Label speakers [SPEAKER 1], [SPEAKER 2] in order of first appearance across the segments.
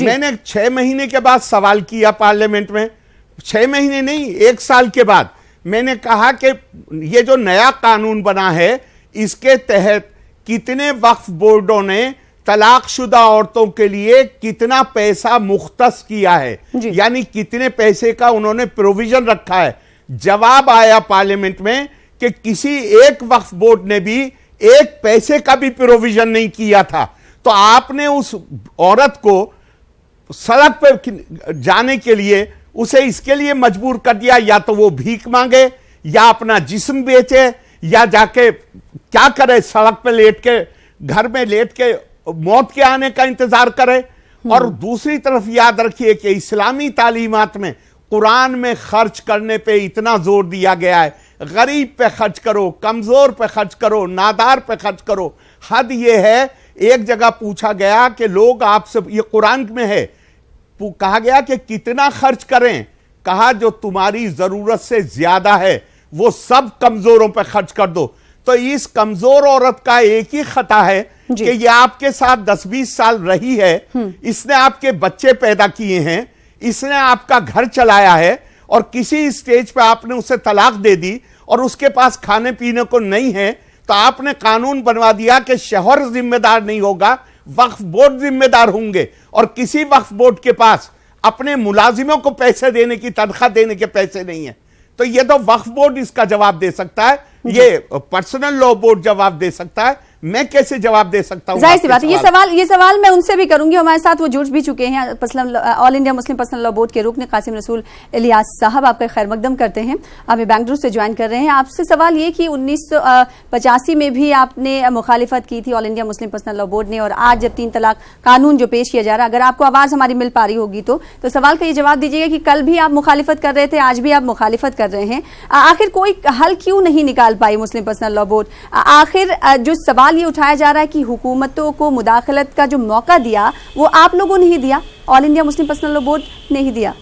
[SPEAKER 1] میں نے 6 مہینے کے بعد سوال کیا پارلیمنٹ میں, 6 مہینے نہیں 1 سال کے بعد میں نے کہا کہ یہ جو نیا قانون بنا ہے اس کے تحت کتنے وقف بورڈوں نے طلاق شدہ عورتوں کے لیے کتنا پیسہ مختص کیا ہے, یعنی کتنے پیسے کا انہوں نے پروویژن رکھا ہے. جواب آیا پارلیمنٹ میں کہ کسی ایک وقف بورڈ نے بھی 1 پیسے کا بھی پروویژن نہیں کیا تھا. تو آپ نے اس عورت کو سڑک پہ جانے کے لیے اسے اس کے لیے مجبور کر دیا یا تو وہ بھیک مانگے یا اپنا جسم بیچے یا جا کے کیا کرے, سڑک پہ لیٹ کے گھر میں لیٹ کے موت کے آنے کا انتظار کرے. اور دوسری طرف یاد رکھیے کہ اسلامی تعلیمات میں قرآن میں خرچ کرنے پہ اتنا زور دیا گیا ہے, غریب پہ خرچ کرو, کمزور پہ خرچ کرو, نادار پہ خرچ کرو. حد یہ ہے, ایک جگہ پوچھا گیا کہ لوگ آپ سے, یہ قرآن میں ہے, کہا گیا کہ کتنا خرچ کریں, کہا جو تمہاری ضرورت سے زیادہ ہے وہ سب کمزوروں پہ خرچ کر دو. تو اس کمزور عورت کا ایک ہی خطا ہے کہ یہ آپ کے ساتھ 10-20 سال رہی ہے, اس نے آپ کے بچے پیدا کیے ہیں, اس نے آپ کا گھر چلایا ہے, اور کسی اسٹیج پہ آپ نے اسے طلاق دے دی اور اس کے پاس کھانے پینے کو نہیں ہے, تو آپ نے قانون بنوا دیا کہ شوہر ذمہ دار نہیں ہوگا, وقف بورڈ ذمہ دار ہوں گے, اور کسی وقف بورڈ کے پاس اپنے ملازموں کو پیسے دینے کی, تنخواہ دینے کے پیسے نہیں ہیں. تو یہ تو وقف بورڈ اس کا جواب دے سکتا ہے, یہ پرسنل لا بورڈ جواب دے سکتا ہے, میں کیسے جواب دے سکتا ہوں؟
[SPEAKER 2] ظاہر سی بات ہے, یہ سوال میں ان سے بھی کروں گی. ہمارے ساتھ وہ جڑ بھی چکے ہیں آل انڈیا مسلم پرسنل لا بورڈ کے رکن قاسم رسول الیاس صاحب, آپ کا خیر مقدم کرتے ہیں. آپ بینگلور سے جوائن کر رہے ہیں. آپ سے سوال یہ کہ 1985 میں بھی آپ نے مخالفت کی تھی آل انڈیا مسلم پرسنل لا بورڈ نے, اور آج جب 3 طلاق قانون جو پیش کیا جا رہا ہے, اگر آپ کو آواز ہماری مل پا رہی ہوگی تو سوال کا یہ جواب دیجیے گا کہ کل بھی آپ مخالفت کر رہے تھے, آج بھی آپ مخالفت کر رہے ہیں, آخر کوئی حل کیوں نہیں نکال پائی مسلم پرسنل لا بورڈ؟ آخر جو سوال یہ اٹھایا جا رہا ہے کہ حکومتوں کو مداخلت کا جو موقع دیا وہ آپ لوگوں نے ہی دیا, آل انڈیا مسلم پرسنل لا بورڈ نے ہی دیا.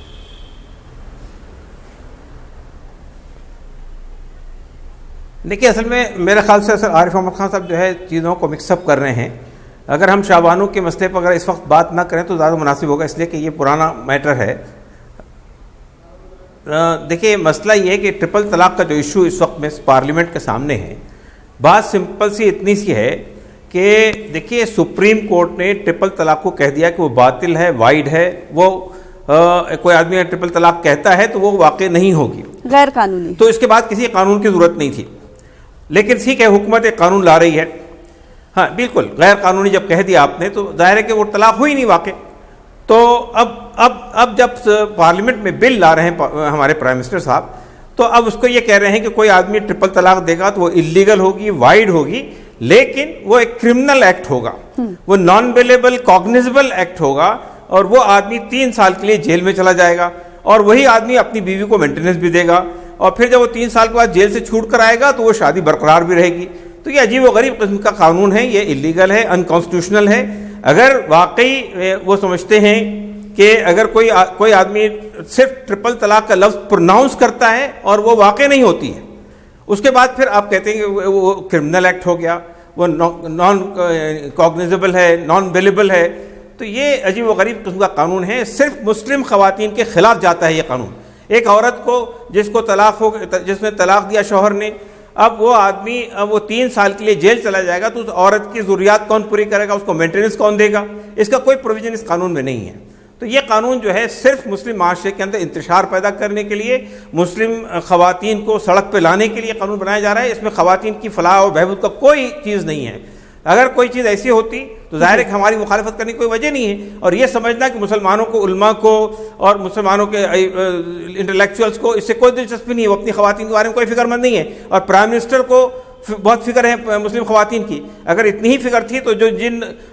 [SPEAKER 3] دیکھیے, اصل میں میرے خیال سے عارف احمد خان صاحب جو ہے چیزوں کو مکس اپ کر رہے ہیں. اگر ہم شاہبانو کے مسئلے پر اگر اس وقت بات نہ کریں تو زیادہ مناسب ہوگا, اس لیے کہ یہ پرانا میٹر ہے. دیکھیے, مسئلہ یہ ہے کہ ٹرپل طلاق کا جو ایشو اس وقت میں پارلیمنٹ کے سامنے ہے, بات سمپل سی اتنی سی ہے کہ دیکھیے سپریم کورٹ نے ٹرپل طلاق کو کہہ دیا کہ وہ باطل ہے, وائڈ ہے. وہ کوئی آدمی ٹرپل طلاق کہتا ہے تو وہ واقع نہیں ہوگی,
[SPEAKER 2] غیر قانونی.
[SPEAKER 3] تو اس کے بعد کسی قانون کی ضرورت نہیں تھی. لیکن ٹھیک ہے, حکومت ایک قانون لا رہی ہے, ہاں بالکل غیر قانونی جب کہہ دیا آپ نے تو ظاہر ہے کہ وہ طلاق ہوئی نہیں واقع. تو اب جب پارلیمنٹ میں بل لا رہے ہیں ہمارے پرائم منسٹر صاحب, تو اب اس کو یہ کہہ رہے ہیں کہ کوئی آدمی ٹرپل طلاق دے گا تو وہ اللیگل ہوگی, وائڈ ہوگی, لیکن وہ ایک کرمنل ایکٹ ہوگا, وہ نان بیلیبل کاگنیزبل ایکٹ ہوگا, اور وہ آدمی 3 سال کے لیے جیل میں چلا جائے گا, اور وہی آدمی اپنی بیوی کو مینٹیننس بھی دے گا, اور پھر جب وہ 3 سال کے بعد جیل سے چھوٹ کر آئے گا تو وہ شادی برقرار بھی رہے گی. تو یہ عجیب و غریب قسم کا قانون ہے, یہ اللیگل ہے, انکانسٹیٹیوشنل ہے. اگر واقعی وہ سمجھتے ہیں کہ اگر کوئی آدمی صرف ٹرپل طلاق کا لفظ پروناؤنس کرتا ہے اور وہ واقع نہیں ہوتی ہے, اس کے بعد پھر آپ کہتے ہیں کہ وہ کرمنل ایکٹ ہو گیا, وہ نان کاگنیزبل ہے, نان بیلیبل ہے, تو یہ عجیب و غریب قسم کا قانون ہے. صرف مسلم خواتین کے خلاف جاتا ہے یہ قانون. ایک عورت کو جس کو جس نے طلاق دیا شوہر نے, اب وہ آدمی وہ 3 سال کے لیے جیل چلا جائے گا, تو اس عورت کی ضروریات کون پوری کرے گا, اس کو مینٹیننس کون دے گا؟ اس کا کوئی پروویژن اس قانون میں نہیں ہے. تو یہ قانون جو ہے صرف مسلم معاشرے کے اندر انتشار پیدا کرنے کے لیے, مسلم خواتین کو سڑک پہ لانے کے لیے قانون بنایا جا رہا ہے. اس میں خواتین کی فلاح و بہبود کا کوئی چیز نہیں ہے. اگر کوئی چیز ایسی ہوتی تو ظاہر ہے کہ ہماری مخالفت کرنے کی کوئی وجہ نہیں ہے. اور یہ سمجھنا کہ مسلمانوں کو, علماء کو اور مسلمانوں کے انٹلیکچوئلس کو اس سے کوئی دلچسپی نہیں ہے, وہ اپنی خواتین کے بارے میں کوئی فکر مند نہیں ہے, اور پرائم منسٹر کو بہت فکر ہے مسلم خواتین کی. اگر اتنی ہی فکر تھی تو جو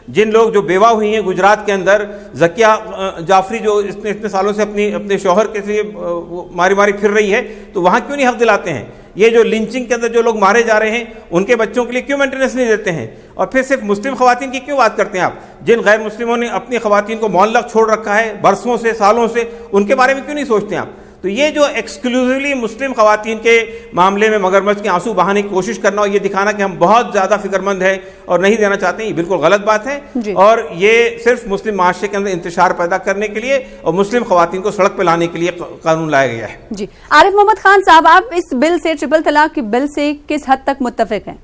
[SPEAKER 3] جن لوگ جو بیوہ ہوئی ہیں گجرات کے اندر, ذکیہ جعفری جو اتنے سالوں سے اپنے شوہر کے لیے ماری پھر رہی ہے, تو وہاں کیوں نہیں حق دلاتے ہیں؟ یہ جو لنچنگ کے اندر جو لوگ مارے جا رہے ہیں ان کے بچوں کے لیے کیوں مینٹیننس نہیں دیتے ہیں؟ اور پھر صرف مسلم خواتین کی کیوں بات کرتے ہیں آپ؟ جن غیر مسلموں نے اپنی خواتین کو معلق چھوڑ رکھا ہے برسوں سے, سالوں سے, ان کے بارے میں کیوں نہیں سوچتے آپ؟ تو یہ جو ایکسکلوزیولی مسلم خواتین کے معاملے میں مگرمچھ کے آنسو بہانے کی کوشش کرنا اور یہ دکھانا کہ ہم بہت زیادہ فکر مند ہیں اور نہیں دینا چاہتے ہیں، یہ بالکل غلط بات ہے اور یہ صرف مسلم معاشرے کے اندر انتشار پیدا کرنے کے لیے اور مسلم خواتین کو سڑک پہ لانے کے لیے قانون لایا گیا ہے۔
[SPEAKER 2] جی عارف محمد خان صاحب، آپ اس بل سے، ٹرپل طلاق کے بل سے کس حد تک متفق ہیں؟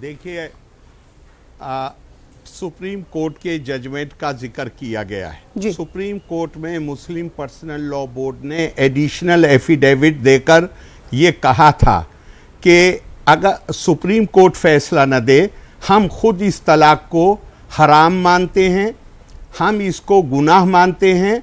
[SPEAKER 1] دیکھیے، سپریم کورٹ کے ججمنٹ کا ذکر کیا گیا ہے۔ سپریم کورٹ میں مسلم پرسنل لا بورڈ نے ایڈیشنل ایفیڈیوٹ دے کر یہ کہا تھا کہ اگر سپریم کورٹ فیصلہ نہ دے، ہم خود اس طلاق کو حرام مانتے ہیں، ہم اس کو گناہ مانتے ہیں،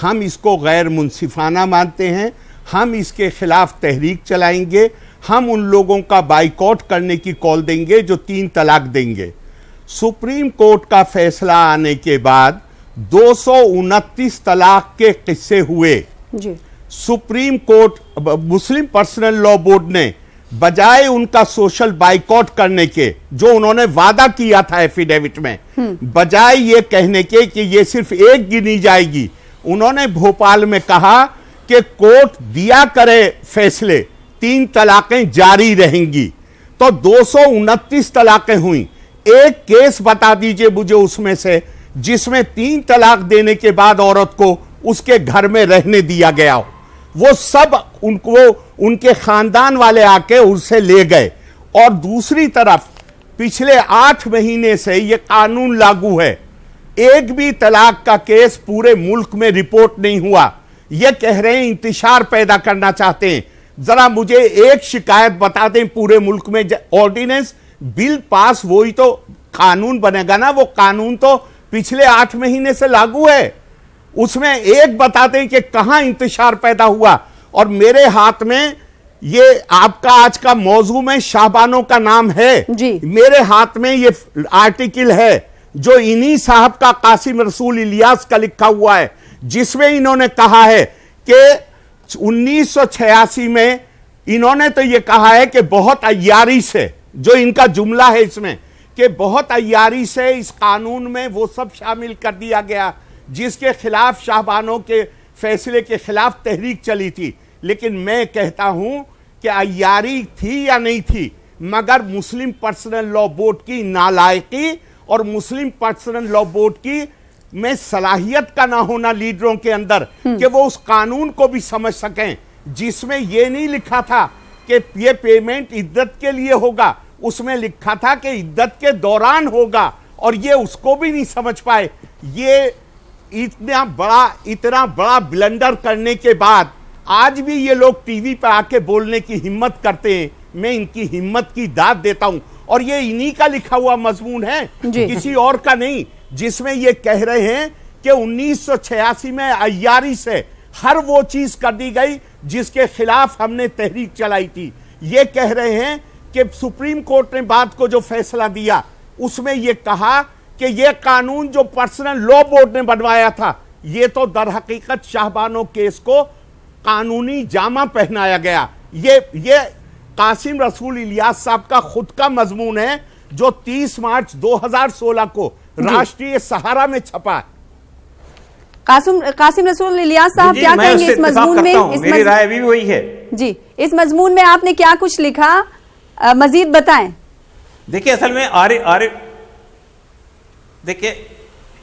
[SPEAKER 1] ہم اس کو غیر منصفانہ مانتے ہیں، ہم اس کے خلاف تحریک چلائیں گے، ہم ان لوگوں کا بائیکاٹ کرنے کی کال دیں گے جو 3 طلاق دیں گے۔ سپریم کورٹ کا فیصلہ آنے کے بعد 229 طلاق کے قصے ہوئے۔ سپریم کورٹ، مسلم پرسنل لا بورڈ نے بجائے ان کا سوشل بائیکاٹ کرنے کے جو انہوں نے وعدہ کیا تھا ایفیڈیوٹ میں، بجائے یہ کہنے کے کہ یہ صرف ایک گنی جائے گی، انہوں نے بھوپال میں کہا کہ کورٹ دیا کرے فیصلے، 3 طلاقیں جاری رہیں گی۔ تو 229 طلاقیں ہوئیں۔ ایک کیس بتا دیجئے مجھے اس میں سے جس میں 3 طلاق دینے کے بعد عورت کو اس کے گھر میں رہنے دیا گیا ہو۔ وہ سب ان کے خاندان والے آ کے ان سے لے گئے۔ اور دوسری طرف پچھلے 8 مہینے سے یہ قانون لاگو ہے، ایک بھی طلاق کا کیس پورے ملک میں رپورٹ نہیں ہوا۔ یہ کہہ رہے ہیں انتشار پیدا کرنا چاہتے ہیں۔ ذرا مجھے ایک شکایت بتا دیں پورے ملک میں آرڈیننس بل پاس، وہی تو قانون بنے گا نا، وہ قانون تو پچھلے 8 مہینے سے لاگو ہے، اس میں ایک بتا دیں کہ کہاں انتشار پیدا ہوا۔ اور میرے ہاتھ میں یہ آپ کا آج کا موضوع میں شاہبانوں کا نام ہے، میرے ہاتھ میں یہ آرٹیکل ہے جو انہی صاحب کا قاسم رسول الیاس کا لکھا ہوا ہے، جس میں انہوں نے کہا ہے کہ 1986 میں انہوں نے تو یہ کہا ہے کہ بہت عیاری سے، جو ان کا جملہ ہے اس میں، کہ بہت عیاری سے اس قانون میں وہ سب شامل کر دیا گیا جس کے خلاف شاہبانوں کے فیصلے کے خلاف تحریک چلی تھی۔ لیکن میں کہتا ہوں کہ عیاری تھی یا نہیں تھی، مگر مسلم پرسنل لا بورڈ کی نالائقی اور مسلم پرسنل لا بورڈ کی میں صلاحیت کا نہ ہونا لیڈروں کے اندر کہ وہ اس قانون کو بھی سمجھ سکیں جس میں یہ نہیں لکھا تھا کہ یہ پیمنٹ عدت کے لیے ہوگا، اس میں لکھا تھا کہ عدت کے دوران ہوگا، اور یہ اس کو بھی نہیں سمجھ پائے۔ یہ اتنا بڑا بلنڈر کرنے کے بعد آج بھی یہ لوگ ٹی وی پہ آ کے بولنے کی ہمت کرتے ہیں، میں ان کی ہمت کی داد دیتا ہوں۔ اور یہ انہی کا لکھا ہوا مضمون ہے، کسی اور کا نہیں، جس میں یہ کہہ رہے ہیں کہ 1986 میں عیاری سے ہر وہ چیز کر دی گئی جس کے خلاف ہم نے تحریک چلائی تھی۔ یہ کہہ رہے ہیں کہ سپریم کورٹ نے بات کو جو فیصلہ دیا اس میں یہ کہا کہ یہ قانون جو پرسنل لا بورڈ نے بنوایا تھا، یہ تو در حقیقت شاہبانوں کیس کو قانونی جامہ پہنایا گیا۔ یہ قاسم رسول الیاس صاحب کا خود کا مضمون ہے جو 30 مارچ 2016 کو راشٹریہ سہارا میں چھپا ہے۔
[SPEAKER 2] قاسم رسول الیاس صاحب کیا کہیں گے اس مضمون میں؟
[SPEAKER 3] میری رائے بھی وہی ہے۔
[SPEAKER 2] جی، اس مضمون میں آپ نے کیا کچھ لکھا، مزید بتائیں۔
[SPEAKER 3] دیکھیں اصل میں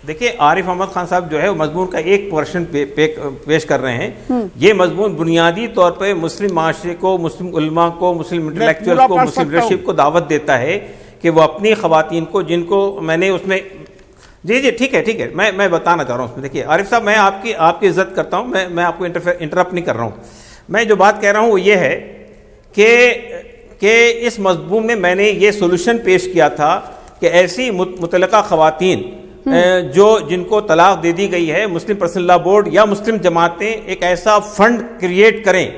[SPEAKER 3] دیکھیں عارف احمد خان صاحب جو ہے وہ مضمون کا ایک ورژن پیش کر رہے ہیں۔ یہ مضمون بنیادی طور پہ مسلم معاشرے کو، مسلم علماء کو، مسلم انٹلیکچوئلز کو، مسلم لیڈرشپ کو دعوت دیتا ہے کہ وہ اپنی خواتین کو، جن کو میں نے اس میں جی ٹھیک ہے میں بتانا چاہ رہا ہوں اس میں۔ دیکھیے عارف صاحب، میں آپ کی عزت کرتا ہوں، میں آپ کو انٹرپٹ نہیں کر رہا ہوں۔ میں جو بات کہہ رہا ہوں وہ یہ ہے کہ اس مضمون میں میں نے یہ سولوشن پیش کیا تھا کہ ایسی متعلقہ خواتین جن کو طلاق دے دی گئی ہے، مسلم پرسنل لا بورڈ یا مسلم جماعتیں ایک ایسا فنڈ کریٹ کریں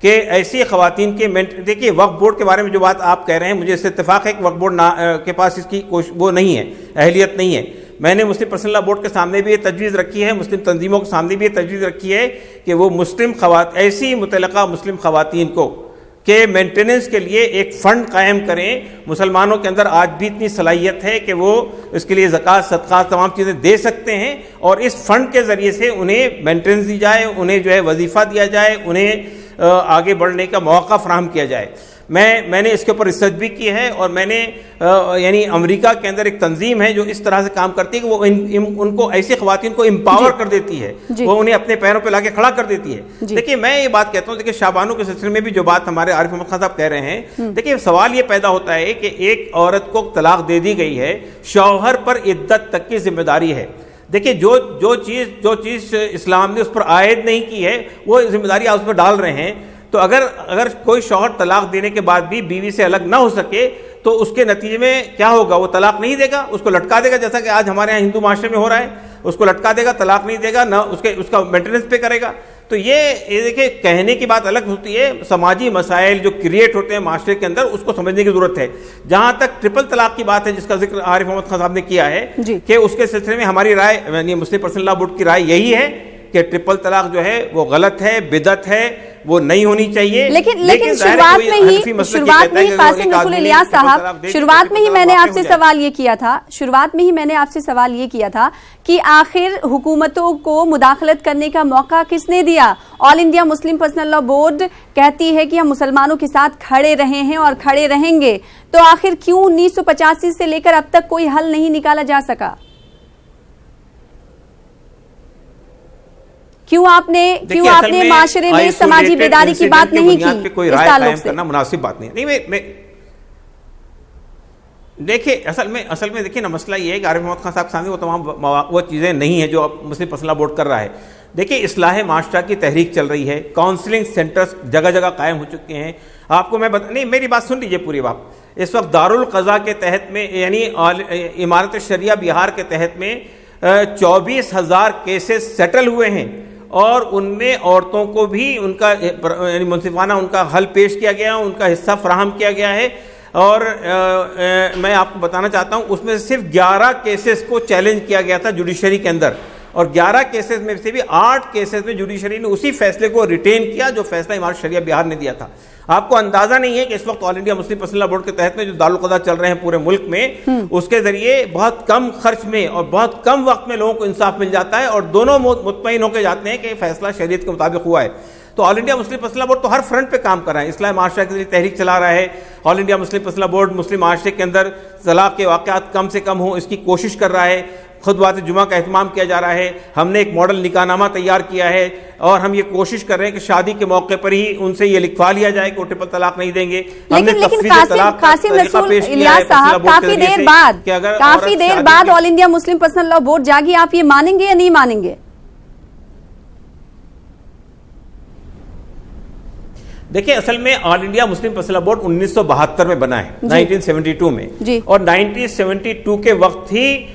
[SPEAKER 3] کہ ایسی خواتین کے دیکھیے وقف بورڈ کے بارے میں جو بات آپ کہہ رہے ہیں، مجھے اس سے اتفاق ہے کہ وقف بورڈ کے پاس اس کی وہ نہیں ہے، اہلیت نہیں ہے۔ میں نے مسلم پرسنل لا بورڈ کے سامنے بھی یہ تجویز رکھی ہے، مسلم تنظیموں کے سامنے بھی یہ تجویز رکھی ہے کہ وہ ایسی متعلقہ مسلم خواتین کو کے مینٹیننس کے لیے ایک فنڈ قائم کریں. مسلمانوں کے اندر آج بھی اتنی صلاحیت ہے کہ وہ اس کے لیے زکوٰۃ صدقات تمام چیزیں دے سکتے ہیں, اور اس فنڈ کے ذریعے سے انہیں مینٹیننس دی جائے, انہیں جو ہے وظیفہ دیا جائے, انہیں آگے بڑھنے کا موقع فراہم کیا جائے. میں نے اس کے اوپر ریسرچ بھی کی ہے, اور میں نے یعنی امریکہ کے اندر ایک تنظیم ہے جو اس طرح سے کام کرتی ہے کہ وہ ان کو ایسی خواتین کو امپاور کر دیتی ہے, وہ انہیں اپنے پیروں پہ لا کے کھڑا کر دیتی ہے. دیکھیے میں یہ بات کہتا ہوں, دیکھیے شابانوں کے سلسلے میں بھی جو بات ہمارے عارف محمد خان صاحب کہہ رہے ہیں, دیکھیے سوال یہ پیدا ہوتا ہے کہ ایک عورت کو طلاق دے دی گئی ہے, شوہر پر عدت تک کی ذمہ داری ہے. دیکھیے جو چیز اسلام نے اس پر عائد نہیں کی ہے وہ ذمہ داری آپ اس پر ڈال رہے ہیں. تو اگر کوئی شوہر طلاق دینے کے بعد بھی بیوی سے الگ نہ ہو سکے تو اس کے نتیجے میں کیا ہوگا, وہ طلاق نہیں دے گا, اس کو لٹکا دے گا, جیسا کہ آج ہمارے یہاں ہندو معاشرے میں ہو رہا ہے, اس کو لٹکا دے گا, طلاق نہیں دے گا, نہ اس کا مینٹیننس پے کرے گا. تو یہ دیکھیں کہنے کی بات الگ ہوتی ہے, سماجی مسائل جو کریٹ ہوتے ہیں معاشرے کے اندر اس کو سمجھنے کی ضرورت ہے. جہاں تک ٹرپل طلاق کی بات ہے جس کا ذکر عارف محمد خان صاحب نے کیا ہے کہ اس کے سلسلے میں ہماری رائے, یعنی مسلم پرسنل لا بورڈ کی رائے یہی ہے کہ ٹرپل طلاق جو ہے وہ غلط ہے, بدعت ہے, وہ نہیں ہونی چاہیے.
[SPEAKER 2] لیکن شروعات میں ہی قاسم رسول الیاس صاحب, شروعات میں ہی میں نے آپ سے سوال یہ کیا تھا کہ آخر حکومتوں کو مداخلت کرنے کا موقع کس نے دیا؟ آل انڈیا مسلم پرسنل لا بورڈ کہتی ہے کہ ہم مسلمانوں کے ساتھ کھڑے رہے ہیں اور کھڑے رہیں گے, تو آخر کیوں 1985 سے لے کر اب تک کوئی حل نہیں نکالا جا سکا؟ کیوں آپ نے معاشرے میں سماجی بیداری کی بات نہیں کی؟
[SPEAKER 3] کوئی رائے قائم کرنا مناسب بات نہیں. دیکھیں اصل میں دیکھیں نا, مسئلہ یہ ہے کہ عارف محمد خان صاحب سامنے وہ تمام وہ چیزیں نہیں ہیں جو مسلم پرسنل لا بورڈ کر رہا ہے. دیکھیں اصلاح معاشرہ کی تحریک چل رہی ہے, کاؤنسلنگ سینٹرز جگہ جگہ قائم ہو چکے ہیں. آپ کو میں نہیں, میری بات سن لیجیے پوری بات. اس وقت دارالقضاء کے تحت میں یعنی امارت شریعہ بہار کے تحت میں 24,000 کیسز سیٹل ہوئے ہیں, اور ان میں عورتوں کو بھی ان کا یعنی منصفانہ ان کا حل پیش کیا گیا, ان کا حصہ فراہم کیا گیا ہے. اور میں آپ کو بتانا چاہتا ہوں اس میں صرف 11 کیسز کو چیلنج کیا گیا تھا جوڈیشری کے اندر, اور 11 کیسز میں سے بھی 8 کیسز میں جوڈیشری نے اسی فیصلے کو ریٹین کیا جو فیصلہ امارت شریعہ بہار نے دیا تھا. آپ کو اندازہ نہیں ہے کہ اس وقت آل انڈیا مسلم پرسنل لا بورڈ کے تحت میں جو دارالقضاء چل رہے ہیں پورے ملک میں, اس کے ذریعے بہت کم خرچ میں اور بہت کم وقت میں لوگوں کو انصاف مل جاتا ہے, اور دونوں مطمئن ہو کے جاتے ہیں کہ فیصلہ شریعت کے مطابق ہوا ہے. تو آل انڈیا مسلم پرسنل لا بورڈ تو ہر فرنٹ پہ کام کر رہا ہے, اصلاح معاشرہ کے لیے تحریک چلا رہا ہے. آل انڈیا مسلم پرسنل لا بورڈ مسلم معاشرے کے اندر طلاق کے واقعات کم سے کم ہوں اس کی کوشش کر رہا ہے. خطبات جمعہ کا اہتمام کیا جا رہا ہے. ہم نے ایک ماڈل نکاح نامہ تیار کیا ہے, اور ہم یہ کوشش کر رہے ہیں کہ شادی کے موقع پر ہی ان سے یہ لکھوا لیا جائے کہ وہ ٹرپل طلاق نہیں دیں گے.
[SPEAKER 2] لیکن قاسم رسول الیاس صاحب, کافی دیر بعد آل انڈیا مسلم پرسنل لا بورڈ جاگی, آپ یہ مانیں گے یا نہیں مانیں گے؟
[SPEAKER 3] دیکھیں اصل میں آل انڈیا مسلم پرسنل لا بورڈ 1972 میں بنا ہے, 1972 میں, اور 1972 کے وقت ہی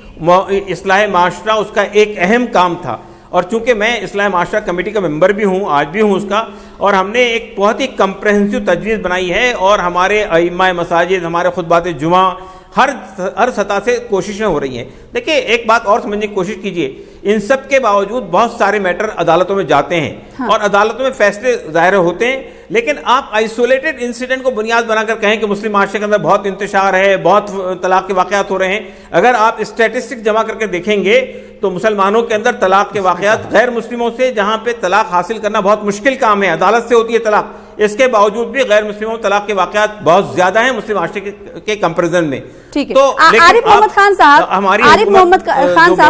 [SPEAKER 3] اصلاح معاشرہ اس کا ایک اہم کام تھا. اور چونکہ میں اصلاح معاشرہ کمیٹی کا ممبر بھی ہوں, آج بھی ہوں اس کا, اور ہم نے ایک بہت ہی کمپریہنسو تجویز بنائی ہے, اور ہمارے ائمہ مساجد, ہمارے خطبات جمعہ, ہر سطح سے کوششیں ہو رہی ہیں. دیکھیں ایک بات اور سمجھنے کی کوشش کیجئے, ان سب کے باوجود بہت سارے میٹر عدالتوں میں جاتے ہیں, اور عدالتوں میں فیصلے ظاہر ہوتے ہیں, لیکن آپ آئسولیٹڈ انسیڈنٹ کو بنیاد بنا کر کہیں کہ مسلم معاشرے کے اندر بہت انتشار ہے, بہت طلاق کے واقعات ہو رہے ہیں. اگر آپ اسٹیٹسٹک جمع کر کے دیکھیں گے تو مسلمانوں کے اندر طلاق کے واقعات غیر مسلموں سے, جہاں پہ طلاق حاصل کرنا بہت مشکل کام ہے, عدالت سے ہوتی ہے طلاق, اس کے باوجود بھی غیر مسلموں میں طلاق کے واقعات بہت زیادہ ہیں مسلم معاشرے کے کمپیریزن میں.
[SPEAKER 2] تو عارف محمد خان صاحب,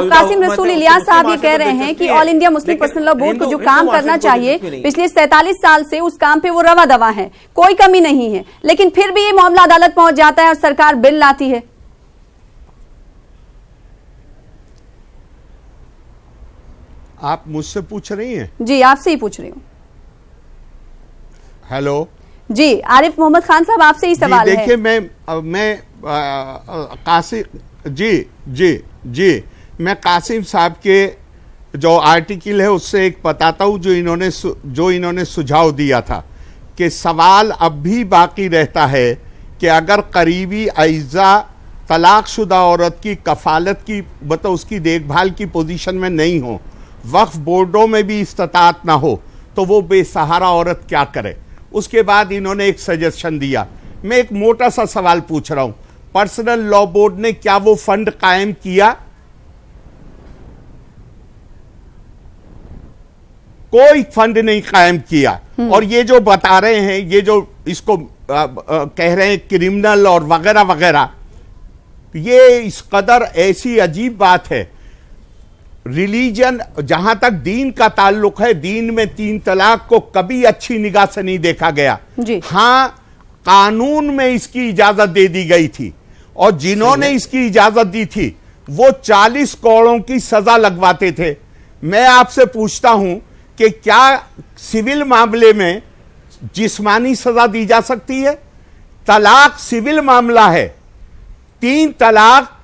[SPEAKER 2] قاسم رسول الیاس صاحب یہ کہہ رہے ہیں کہ آل انڈیا مسلم پرسنل لا بورڈ کو جو کام کرنا چاہیے پچھلے 47 سال سے اس کام پہ وہ روا دوا ہے, کوئی کمی نہیں ہے, لیکن پھر بھی یہ معاملہ عدالت پہنچ جاتا ہے اور سرکار بل لاتی ہے.
[SPEAKER 1] آپ مجھ سے پوچھ رہی ہیں؟
[SPEAKER 2] جی آپ سے ہی پوچھ رہی ہوں.
[SPEAKER 1] ہیلو
[SPEAKER 2] جی عارف محمد خان صاحب آپ سے ہی سوال ہے.
[SPEAKER 1] دیکھیے میں قاسم میں قاسم صاحب کے جو آرٹیکل ہے اس سے ایک بتاتا ہوں جو انہوں نے سجھاؤ دیا تھا کہ سوال اب بھی باقی رہتا ہے کہ اگر قریبی اعزاء طلاق شدہ عورت کی کفالت کی مطلب اس کی دیکھ بھال کی پوزیشن میں نہیں ہو, وقف بورڈوں میں بھی استطاعت نہ ہو, تو وہ بے سہارا عورت کیا کرے. اس کے بعد انہوں نے ایک سجیشن دیا. میں ایک موٹا سا سوال پوچھ رہا ہوں, پرسنل لا بورڈ نے کیا وہ فنڈ قائم کیا؟ کوئی فنڈ نہیں قائم کیا. اور یہ جو بتا رہے ہیں, یہ جو اس کو کہہ رہے ہیں کرمنل اور وغیرہ وغیرہ, یہ اس قدر ایسی عجیب بات ہے. ریلیجن, جہاں تک دین کا تعلق ہے, دین میں 3 طلاق کو کبھی اچھی نگاہ سے نہیں دیکھا گیا. ہاں, قانون میں اس کی اجازت دے دی گئی تھی, اور جنہوں نے اس کی اجازت دی تھی وہ 40 کروڑوں کی سزا لگواتے تھے. میں آپ سے پوچھتا ہوں کہ کیا سول معاملے میں جسمانی سزا دی جا سکتی ہے؟ طلاق سول معاملہ ہے, 3 طلاق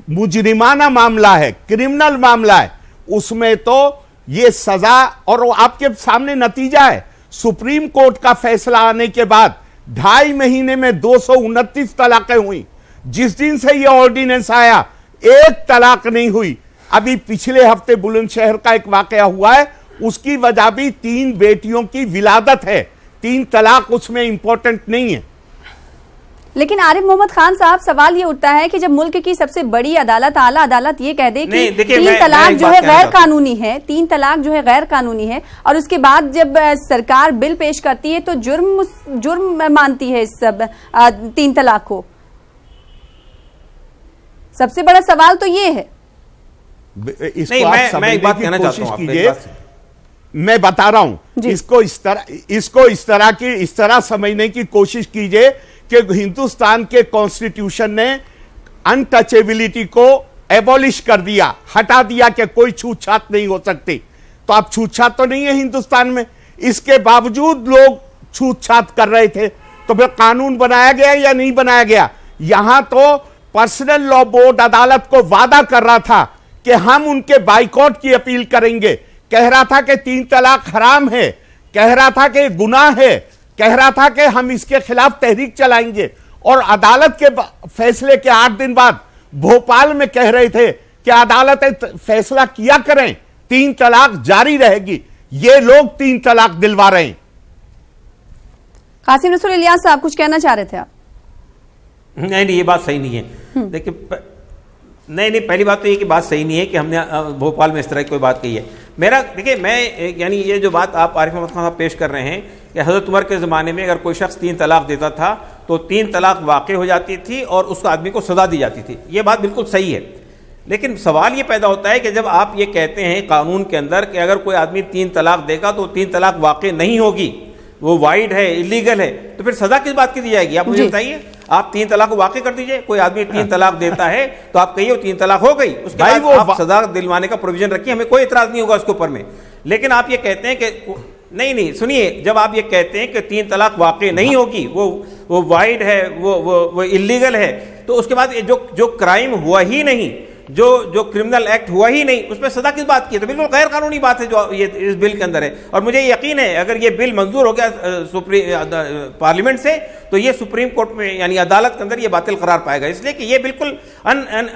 [SPEAKER 1] مجرمانہ معاملہ ہے, کرمنل معاملہ ہے. اس میں تو یہ سزا, اور آپ کے سامنے نتیجہ ہے. سپریم کورٹ کا فیصلہ آنے کے بعد 2.5 مہینے میں 229 طلاقیں ہوئی. جس دن سے یہ آرڈیننس آیا 1 طلاق نہیں ہوئی. ابھی پچھلے ہفتے بلند شہر کا ایک واقعہ ہوا ہے, اس کی وجہ بھی 3 بیٹیوں کی ولادت ہے. 3 طلاق اس میں امپورٹنٹ نہیں ہے.
[SPEAKER 2] لیکن عارف محمد خان صاحب, سوال یہ اٹھتا ہے کہ جب ملک کی سب سے بڑی عدالت, اعلیٰ عدالت یہ کہہ دے کہ 3 طلاق جو ہے غیر قانونی ہے, 3 طلاق جو ہے غیر قانونی ہے, اور اس کے بعد جب سرکار بل پیش کرتی ہے تو جرم مانتی ہے اس 3 طلاق کو. سب سے بڑا سوال تو یہ ہے.
[SPEAKER 3] میں ایک بات کہنا چاہتا ہوں,
[SPEAKER 1] میں بتا رہا ہوں, اس کو اس طرح سمجھنے کی کوشش کیجئے کہ ہندوستان کے کانسٹیٹیوشن نے انٹچیبلٹی کو ایبولش کر دیا, ہٹا دیا کہ کوئی چھوت چھات نہیں ہو سکتی. تو اب چھوت چھات تو نہیں ہے ہندوستان میں, اس کے باوجود لوگ چھوت چھات کر رہے تھے. تو پھر قانون بنایا گیا یا نہیں بنایا گیا؟ یہاں تو پرسنل لا بورڈ عدالت کو وعدہ کر رہا تھا کہ ہم ان کے بائیکاٹ کی اپیل کریں گے, کہہ رہا تھا کہ 3 طلاق حرام ہے, کہہ رہا تھا کہ گناہ ہے, کہہ رہا تھا کہ ہم اس کے خلاف تحریک چلائیں گے. اور عدالت کے فیصلے کے 8 دن بعد بھوپال میں کہہ رہے تھے کہ عدالت فیصلہ کیا کریں, 3 طلاق جاری رہے گی. یہ لوگ 3 طلاق دلوا رہے ہیں.
[SPEAKER 2] قاسم رسول الیاس صاحب کچھ کہنا چاہ رہے تھے آپ؟
[SPEAKER 3] نہیں, یہ بات صحیح نہیں ہے. دیکھیں, نہیں, پہلی بات تو یہ کہ بات صحیح نہیں ہے کہ ہم نے بھوپال میں اس طرح کی کوئی بات کہی ہے. دیکھیں, میں یعنی یہ جو بات آپ عارف محمد خان صاحب پیش کر رہے ہیں کہ حضرت عمر کے زمانے میں اگر کوئی شخص 3 طلاق دیتا تھا تو 3 طلاق واقع ہو جاتی تھی اور اس آدمی کو سزا دی جاتی تھی. یہ بات بالکل صحیح ہے. لیکن سوال یہ پیدا ہوتا ہے کہ جب آپ یہ کہتے ہیں قانون کے اندر کہ اگر کوئی آدمی 3 طلاق دے گا تو 3 طلاق واقع نہیں ہوگی, وہ وائڈ ہے, الیگل ہے, تو پھر سزا کس بات کی دی جائے گی؟ آپ مجھے بتائیے. آپ 3 طلاق کو واقع کر دیجئے. کوئی آدمی 3 طلاق دیتا ہے تو آپ کہیے وہ 3 طلاق ہو گئی, اس کے بعد آپ سزا دلوانے کا پروویژن رکھیے, ہمیں کوئی اعتراض نہیں ہوگا اس کے اوپر میں. لیکن آپ یہ کہتے ہیں کہ نہیں, سنیے, جب آپ یہ کہتے ہیں کہ 3 طلاق واقع نہیں ہوگی, وہ وائڈ ہے, وہ الیگل ہے, تو اس کے بعد جو کرائم ہوا ہی نہیں, جو کرمنل ایکٹ ہوا ہی نہیں, اس میں سزا کس بات کی ہے؟ تو بالکل غیر قانونی بات ہے جو یہ اس بل کے اندر ہے. اور مجھے یقین ہے اگر یہ بل منظور ہو گیا پارلیمنٹ سے تو یہ سپریم کورٹ میں یعنی عدالت کے اندر یہ باطل قرار پائے گا. اس لیے کہ یہ بالکل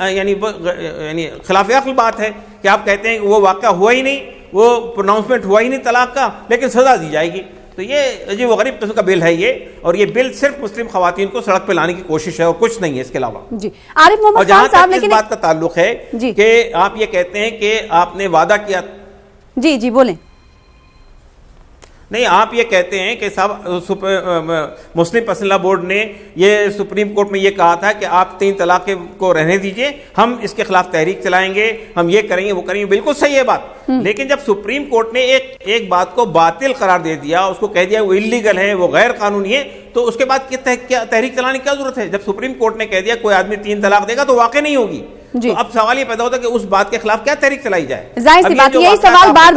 [SPEAKER 3] یعنی خلاف عقل بات ہے کہ آپ کہتے ہیں کہ وہ واقعہ ہوا ہی نہیں, وہ پروناؤنسمنٹ ہوا ہی نہیں طلاق کا, لیکن سزا دی جائے گی. تو یہ عجیب و غریب قسم کا بل ہے یہ, اور یہ بل صرف مسلم خواتین کو سڑک پہ لانے کی کوشش ہے اور کچھ نہیں ہے اس کے علاوہ.
[SPEAKER 2] جی عارف محمد خان صاحب,
[SPEAKER 3] لیکن اس بات کا تعلق ہے کہ آپ یہ کہتے ہیں کہ آپ نے وعدہ کیا.
[SPEAKER 2] جی بولیں.
[SPEAKER 3] نہیں, آپ یہ کہتے ہیں کہ صاحب مسلم پرسنل لا بورڈ نے یہ سپریم کورٹ میں یہ کہا تھا کہ آپ 3 طلاق کو رہنے دیجئے, ہم اس کے خلاف تحریک چلائیں گے, ہم یہ کریں گے, وہ کریں گے. بالکل صحیح ہے بات. لیکن جب سپریم کورٹ نے ایک بات کو باطل قرار دے دیا, اس کو کہہ دیا وہ انلیگل ہے, وہ غیر قانونی ہے, تو اس کے بعد کیا تحریک چلانے کی کیا ضرورت ہے؟ جب سپریم کورٹ نے کہہ دیا کوئی آدمی 3 طلاق دے گا تو واقع نہیں ہوگی, تو اب سوال یہ پیدا ہوتا ہے کہ اس بات کے خلاف کیا تحریک چلائی جائے.
[SPEAKER 2] ظاہر سی بات, یہی سوال بار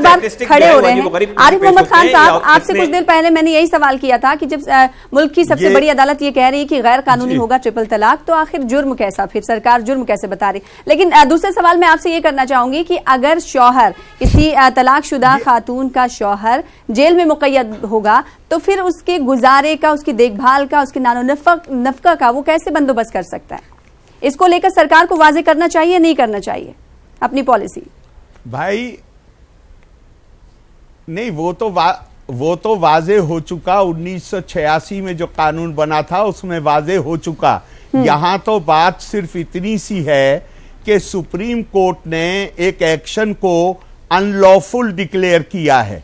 [SPEAKER 2] بار کھڑے ہو رہے ہیں. عارف محمد خان صاحب, آپ سے کچھ دیر پہلے میں نے یہی سوال کیا تھا کہ جب ملک کی سب سے بڑی عدالت یہ کہہ رہی ہے کہ غیر قانونی ہوگا 3 طلاق, تو آخر جرم کیسا, پھر سرکار جرم کیسے بتا رہی. لیکن دوسرے سوال میں آپ سے یہ کرنا چاہوں گی کہ اگر شوہر, کسی طلاق شدہ خاتون کا شوہر جیل میں مقید ہوگا تو پھر اس کے گزارے کا, اس کی دیکھ بھال کا, اس کے نان و نفقہ کا وہ کیسے بندوبست کر سکتا ہے؟ اس کو لے کر سرکار کو واضح کرنا چاہیے, نہیں کرنا چاہیے اپنی پالیسی؟
[SPEAKER 1] بھائی نہیں, وہ تو وہ تو واضح ہو چکا 1986 میں جو قانون بنا تھا اس میں واضح ہو چکا. یہاں تو بات صرف اتنی سی ہے کہ سپریم کورٹ نے ایک ایکشن کو ان لافل ڈکلیئر کیا ہے.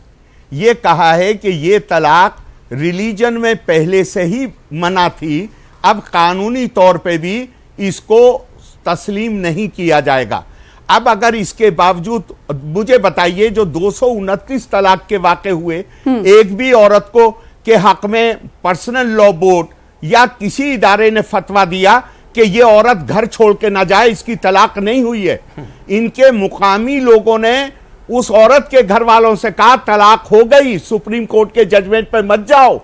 [SPEAKER 1] یہ کہا ہے کہ یہ طلاق ریلیجن میں پہلے سے ہی منع تھی, اب قانونی طور پہ بھی اس کو تسلیم نہیں کیا جائے گا. اب اگر اس کے باوجود مجھے بتائیے جو 229 طلاق کے واقع ہوئے, ایک بھی عورت کو کے حق میں پرسنل لا بورڈ یا کسی ادارے نے فتویٰ دیا کہ یہ عورت گھر چھوڑ کے نہ جائے, اس کی طلاق نہیں ہوئی ہے. ان کے مقامی لوگوں نے اس عورت کے گھر والوں سے کہا طلاق ہو گئی, سپریم کورٹ کے ججمنٹ پہ مت جاؤ.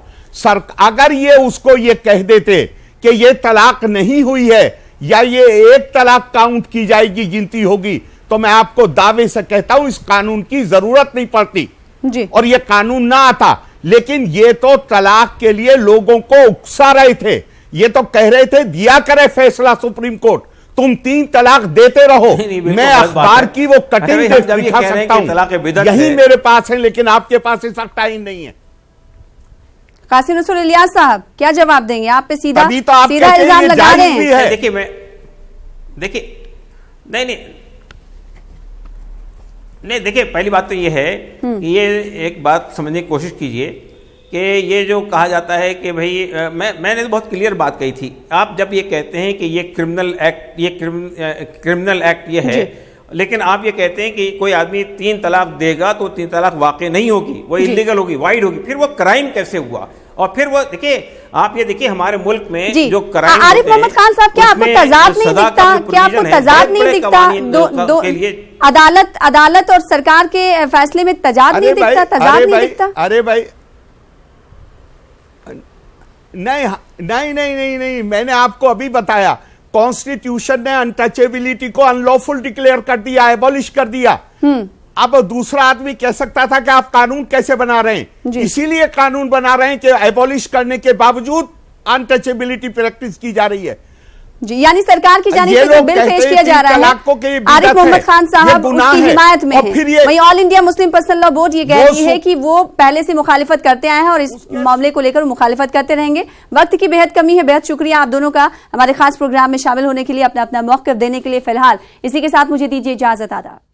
[SPEAKER 1] اگر یہ اس کو یہ کہہ دیتے کہ یہ طلاق نہیں ہوئی ہے یا یہ ایک طلاق کاؤنٹ کی جائے گی, گنتی ہوگی, تو میں آپ کو دعوے سے کہتا ہوں اس قانون کی ضرورت نہیں پڑتی اور یہ قانون نہ آتا. لیکن یہ تو طلاق کے لیے لوگوں کو اکسا رہے تھے, یہ تو کہہ رہے تھے دیا کرے فیصلہ سپریم کورٹ, تم 3 طلاق دیتے رہو. میں اخبار کی وہ کٹنگ دکھا سکتا ہوں, یہی میرے پاس ہے, لیکن آپ کے پاس ایسا ٹائم نہیں ہے.
[SPEAKER 2] قاسم رسول الیاس صاحب کیا جواب دیں گے؟ آپ پہ سیدھا
[SPEAKER 1] الزام
[SPEAKER 2] لگا رہے ہیں.
[SPEAKER 3] دیکھیں پہلی بات تو یہ ہے کہ یہ ایک بات سمجھنے کی کوشش کیجئے کہ یہ جو کہا جاتا ہے کہ بھئی میں نے بہت کلیئر بات کہی تھی. آپ جب یہ کہتے ہیں کہ یہ کرمنل ایکٹ یہ ہے, لیکن آپ یہ کہتے ہیں کہ کوئی آدمی 3 طلاق دے گا تو 3 طلاق واقع نہیں ہوگی, وہ انلیگل ہوگی, وائڈ ہوگی, پھر وہ کرائم کیسے ہوا؟ اور پھر وہ دیکھیے آپ یہ دیکھیے ہمارے ملک میں جو کرائم
[SPEAKER 2] عارف محمد خان صاحب کیا آپ کو تضاد نہیں دکھتا؟ کیا آپ کو تضاد نہیں دکھتا؟ عدالت اور سرکار کے فیصلے میں تضاد نہیں دکھتا؟ تضاد نہیں دکھتا؟
[SPEAKER 1] ارے بھائی نہیں, میں نے آپ کو ابھی بتایا کانسٹیٹیوشن نے انٹچیبلٹی کو ان لافل ڈکلیئر کر دیا, ایبولش کر دیا. اب دوسرا آدمی کہہ سکتا تھا کہ آپ قانون کیسے بنا رہے ہیں, اسی لیے قانون بنا رہے ہیں کہ ایبولش کرنے کے باوجود انٹچیبلٹی پریکٹس کی جا رہی ہے.
[SPEAKER 2] جی یعنی سرکار کی جانب سے جو بل پیش کیا جا رہا ہے عارف محمد خان صاحب اس کی حمایت میں ہے, وہی آل انڈیا مسلم پرسنل لا بورڈ یہ کہہ رہی ہے کہ وہ پہلے سے مخالفت کرتے آئے ہیں اور اس معاملے کو لے کر مخالفت کرتے رہیں گے. وقت کی بہت کمی ہے, بہت شکریہ آپ دونوں کا ہمارے خاص پروگرام میں شامل ہونے کے لیے, اپنا موقف دینے کے لیے. فی الحال اسی کے ساتھ مجھے دیجیے اجازت. آداب.